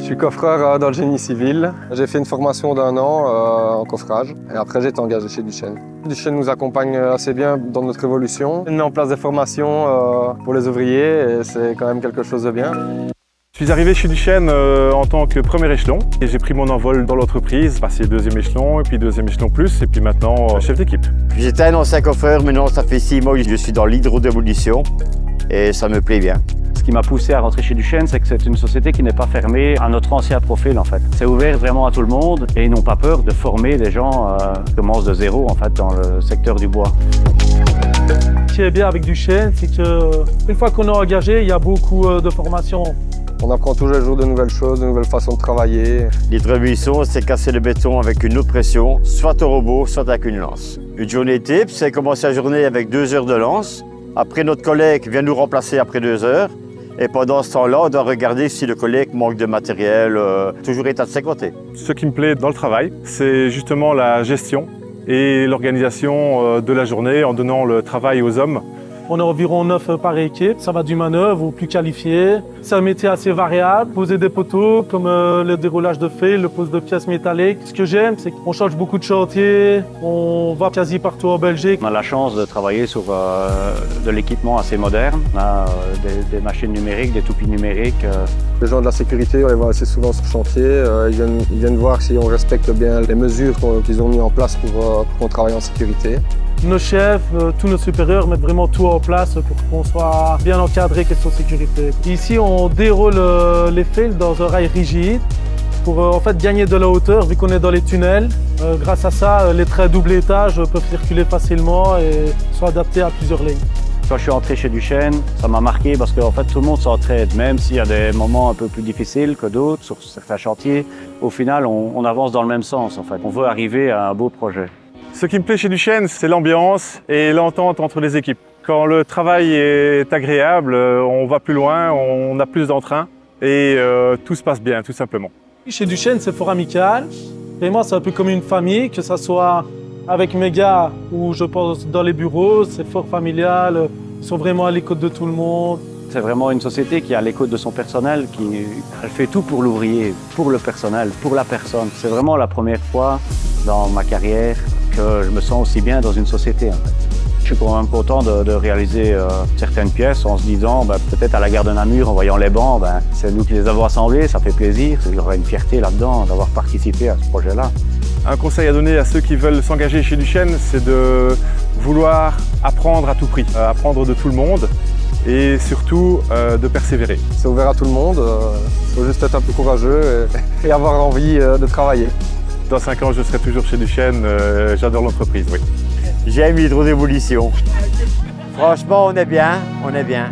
Je suis coffreur dans le génie civil. J'ai fait une formation d'1 an en coffrage et après j'ai été engagé chez Duchesne. Duchesne nous accompagne assez bien dans notre évolution. Il met en place des formations pour les ouvriers et c'est quand même quelque chose de bien. Je suis arrivé chez Duchesne en tant que premier échelon et j'ai pris mon envol dans l'entreprise, passé 2e échelon et puis 2e échelon plus et puis maintenant chef d'équipe. J'étais un ancien coffreur, maintenant ça fait 6 mois que je suis dans l'hydrodémolition et ça me plaît bien. Ce qui m'a poussé à rentrer chez Duchesne, c'est que c'est une société qui n'est pas fermée à notre ancien profil en fait. C'est ouvert vraiment à tout le monde et ils n'ont pas peur de former des gens qui commencent de zéro en fait dans le secteur du bois. Ce qui est bien avec Duchesne, c'est qu'une fois qu'on est engagé, il y a beaucoup de formations. On apprend tous les jours de nouvelles choses, de nouvelles façons de travailler. L'hydrobuisson, c'est casser le béton avec une autre pression, soit au robot, soit avec une lance. Une journée type, c'est commencer la journée avec 2 heures de lance. Après, notre collègue vient nous remplacer après 2 heures. Et pendant ce temps-là, on doit regarder si le collègue manque de matériel, toujours état de ses côtés. Ce qui me plaît dans le travail, c'est justement la gestion et l'organisation de la journée en donnant le travail aux hommes. On est environ 9 par équipe, ça va du manœuvre au plus qualifié. C'est un métier assez variable, poser des poteaux comme le déroulage de fils, le pose de pièces métalliques. Ce que j'aime, c'est qu'on change beaucoup de chantiers, on va quasi partout en Belgique. On a la chance de travailler sur de l'équipement assez moderne. On a des machines numériques, des toupies numériques. Les gens de la sécurité, on les voit assez souvent sur le chantier. Ils viennent voir si on respecte bien les mesures qu'ils ont mis en place pour qu'on travaille en sécurité. Nos chefs, tous nos supérieurs mettent vraiment tout en place pour qu'on soit bien encadré question sécurité. Ici, on déroule les fils dans un rail rigide pour en fait gagner de la hauteur vu qu'on est dans les tunnels. Grâce à ça, les trains double étage peuvent circuler facilement et sont adaptés à plusieurs lignes. Quand je suis entré chez Duchesne, ça m'a marqué parce qu'en fait tout le monde s'entraide, même s'il y a des moments un peu plus difficiles que d'autres sur certains chantiers. Au final, on avance dans le même sens en fait. On veut arriver à un beau projet. Ce qui me plaît chez Duchesne, c'est l'ambiance et l'entente entre les équipes. Quand le travail est agréable, on va plus loin, on a plus d'entrain et tout se passe bien, tout simplement. Chez Duchesne, c'est fort amical. Et moi, c'est un peu comme une famille, que ce soit avec mes gars ou je pense dans les bureaux, c'est fort familial. Ils sont vraiment à l'écoute de tout le monde. C'est vraiment une société qui est à l'écoute de son personnel, elle fait tout pour l'ouvrier, pour le personnel, pour la personne. C'est vraiment la première fois dans ma carrière que je me sens aussi bien dans une société en fait. Je suis quand même content de réaliser certaines pièces en se disant peut-être à la gare de Namur en voyant les bancs, c'est nous qui les avons assemblés, ça fait plaisir. Il y aura une fierté là-dedans d'avoir participé à ce projet-là. Un conseil à donner à ceux qui veulent s'engager chez Duchesne, c'est de vouloir apprendre à tout prix, apprendre de tout le monde et surtout de persévérer. C'est ouvert à tout le monde, il faut juste être un peu courageux et avoir envie de travailler. Dans 5 ans, je serai toujours chez Duchesne, j'adore l'entreprise, oui. J'aime l'hydrodémolition. Franchement, on est bien, on est bien.